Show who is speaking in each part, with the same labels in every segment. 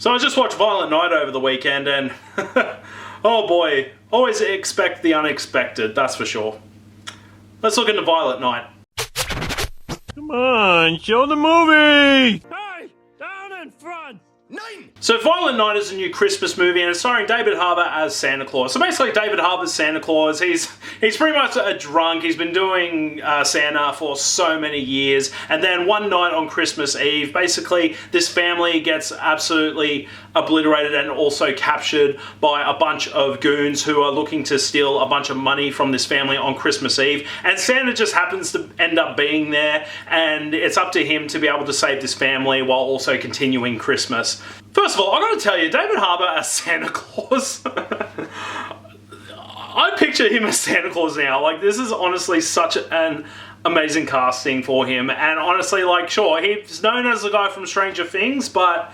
Speaker 1: So I just watched Violent Night over the weekend and oh boy, always expect the unexpected, that's for sure. Let's look into Violent Night.
Speaker 2: Come on, show the movie!
Speaker 3: Hey, down in front!
Speaker 4: Nine!
Speaker 1: So Violent Night is a new Christmas movie and it's starring David Harbour as Santa Claus. So basically David Harbour's Santa Claus, he's pretty much a drunk. He's been doing Santa for so many years, and then one night on Christmas Eve, basically this family gets absolutely obliterated and also captured by a bunch of goons who are looking to steal a bunch of money from this family on Christmas Eve, and Santa just happens to end up being there, and it's up to him to be able to save this family while also continuing Christmas. First of all, I gotta tell you, David Harbour as Santa Claus, I picture him as Santa Claus now. Like, this is honestly such an amazing casting for him, and honestly, like, sure, he's known as the guy from Stranger Things, but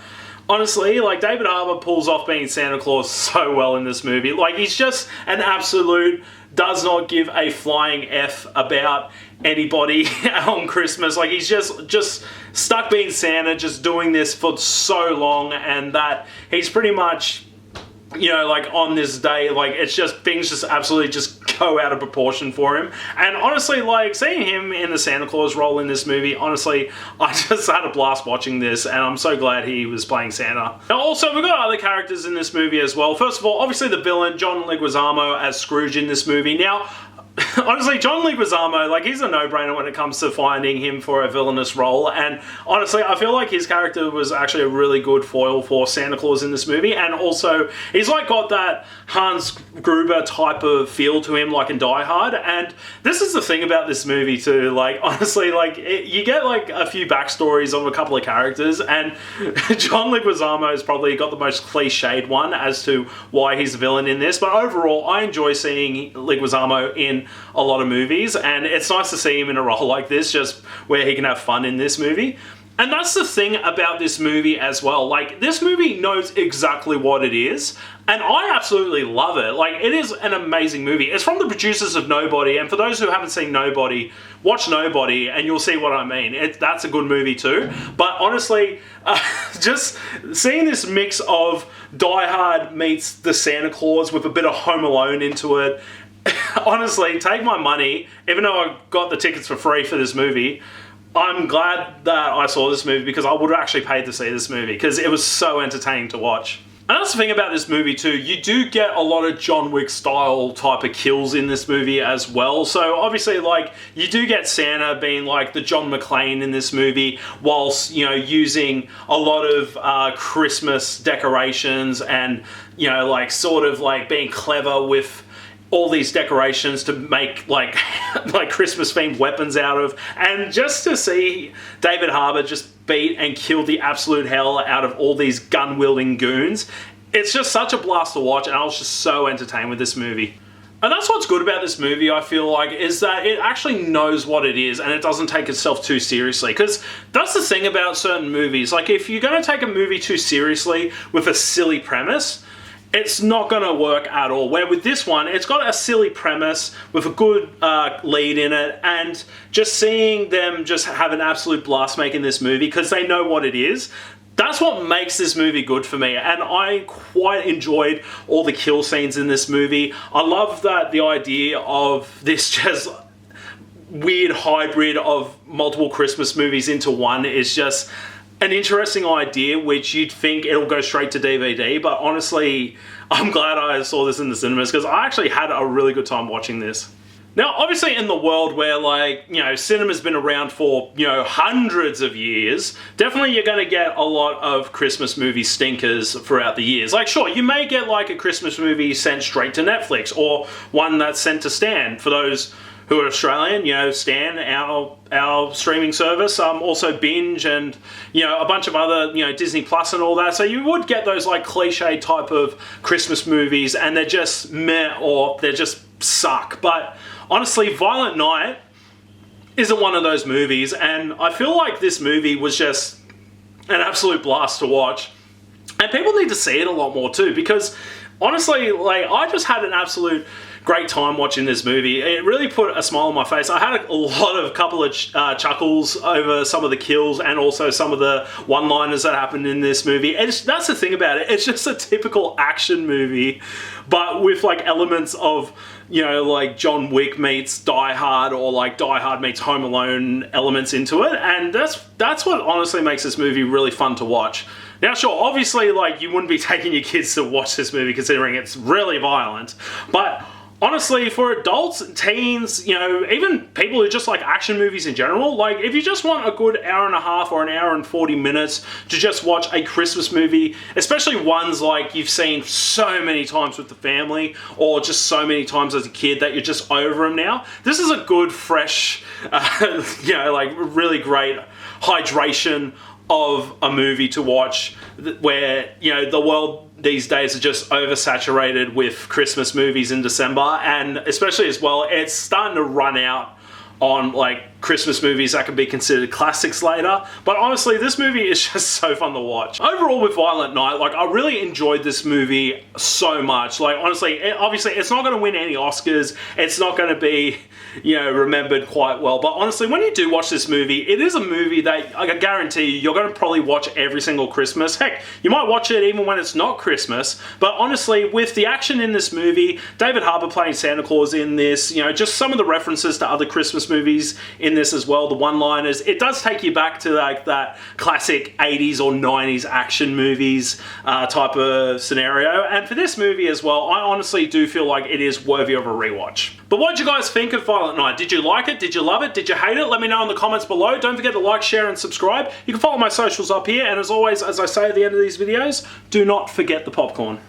Speaker 1: honestly, like, David Harbour pulls off being Santa Claus so well in this movie. Like, he's just an absolute, does not give a flying F about anybody on Christmas. Like, he's just stuck being Santa, just doing this for so long, and that he's pretty much, you know, like, on this day, like, it's just, things just absolutely just go out of proportion for him. And honestly, like, seeing him in the Santa Claus role in this movie, honestly, I just had a blast watching this, and I'm so glad he was playing Santa. Now, also, we've got other characters in this movie as well. First of all, obviously the villain, John Leguizamo as Scrooge in this movie. Now, honestly, John Leguizamo, like, he's a no-brainer when it comes to finding him for a villainous role, and honestly, I feel like his character was actually a really good foil for Santa Claus in this movie, and also, he's like got that Hans Gruber type of feel to him, like in Die Hard, and this is the thing about this movie too, like, honestly, like, you get like a few backstories of a couple of characters, and John Leguizamo has probably got the most cliched one as to why he's a villain in this, but overall, I enjoy seeing Leguizamo in a lot of movies, and it's nice to see him in a role like this, just where he can have fun in this movie. And that's the thing about this movie as well. Like, this movie knows exactly what it is, and I absolutely love it. Like, it is an amazing movie. It's from the producers of Nobody, and for those who haven't seen Nobody, watch Nobody and you'll see what I mean. That's a good movie too. But honestly, just seeing this mix of Die Hard meets the Santa Claus with a bit of Home Alone into it, honestly, take my money. Even though I got the tickets for free for this movie, I'm glad that I saw this movie, because I would have actually paid to see this movie, because it was so entertaining to watch. And that's the thing about this movie too, you do get a lot of John Wick style type of kills in this movie as well. So obviously, like, you do get Santa being like the John McClane in this movie, whilst, you know, using a lot of Christmas decorations and, you know, like, sort of like being clever with all these decorations to make like Christmas themed weapons out of, and just to see David Harbour just beat and kill the absolute hell out of all these gun wielding goons, it's just such a blast to watch, and I was just so entertained with this movie. And that's what's good about this movie, I feel like, is that it actually knows what it is and it doesn't take itself too seriously. Because that's the thing about certain movies. Like, if you're going to take a movie too seriously with a silly premise, it's not going to work at all. Where with this one, it's got a silly premise with a good lead in it, and just seeing them just have an absolute blast making this movie because they know what it is, that's what makes this movie good for me. And I quite enjoyed all the kill scenes in this movie. I love that the idea of this just weird hybrid of multiple Christmas movies into one is just an interesting idea, which you'd think it'll go straight to DVD, but honestly, I'm glad I saw this in the cinemas, because I actually had a really good time watching this. Now, obviously in the world where, like, you know, cinema's been around for, you know, hundreds of years, definitely you're going to get a lot of Christmas movie stinkers throughout the years. Like, sure, you may get, like, a Christmas movie sent straight to Netflix, or one that's sent to Stan, for those who are Australian, you know, Stan, our streaming service, also Binge, and, you know, a bunch of other, you know, Disney Plus and all that. So you would get those, like, cliche type of Christmas movies, and they're just meh, or they're just suck. But honestly, Violent Night isn't one of those movies, and I feel like this movie was just an absolute blast to watch. And people need to see it a lot more too, because honestly, like, I just had an absolute great time watching this movie. It really put a smile on my face. I had a couple of chuckles over some of the kills and also some of the one-liners that happened in this movie. That's the thing about it. It's just a typical action movie, but with like elements of, you know, like John Wick meets Die Hard, or like Die Hard meets Home Alone elements into it, and that's what honestly makes this movie really fun to watch. Now, sure, obviously, like, you wouldn't be taking your kids to watch this movie considering it's really violent, but honestly, for adults, teens, you know, even people who just like action movies in general, like, if you just want a good hour and a half or an hour and 40 minutes to just watch a Christmas movie, especially ones like you've seen so many times with the family or just so many times as a kid that you're just over them now, this is a good, fresh, you know, like, really great hydration of a movie to watch, where, you know, the world these days are just oversaturated with Christmas movies in December, and especially as well, it's starting to run out on like Christmas movies that can be considered classics later. But honestly, this movie is just so fun to watch. Overall, with Violent Night, like, I really enjoyed this movie so much. Like, honestly, obviously, it's not going to win any Oscars. It's not going to be, you know, remembered quite well. But honestly, when you do watch this movie, it is a movie that I can guarantee you're going to probably watch every single Christmas. Heck, you might watch it even when it's not Christmas. But honestly, with the action in this movie, David Harbour playing Santa Claus in this, you know, just some of the references to other Christmas movies in this as well, the one-liners, it does take you back to like that classic 80s or 90s action movies type of scenario. And for this movie as well, I honestly do feel like it is worthy of a rewatch. But what did you guys think of Violent Night? Did you like it? Did you love it? Did you hate it? Let me know in the comments below. Don't forget to like, share, and subscribe. You can follow my socials up here. And as always, as I say at the end of these videos, do not forget the popcorn.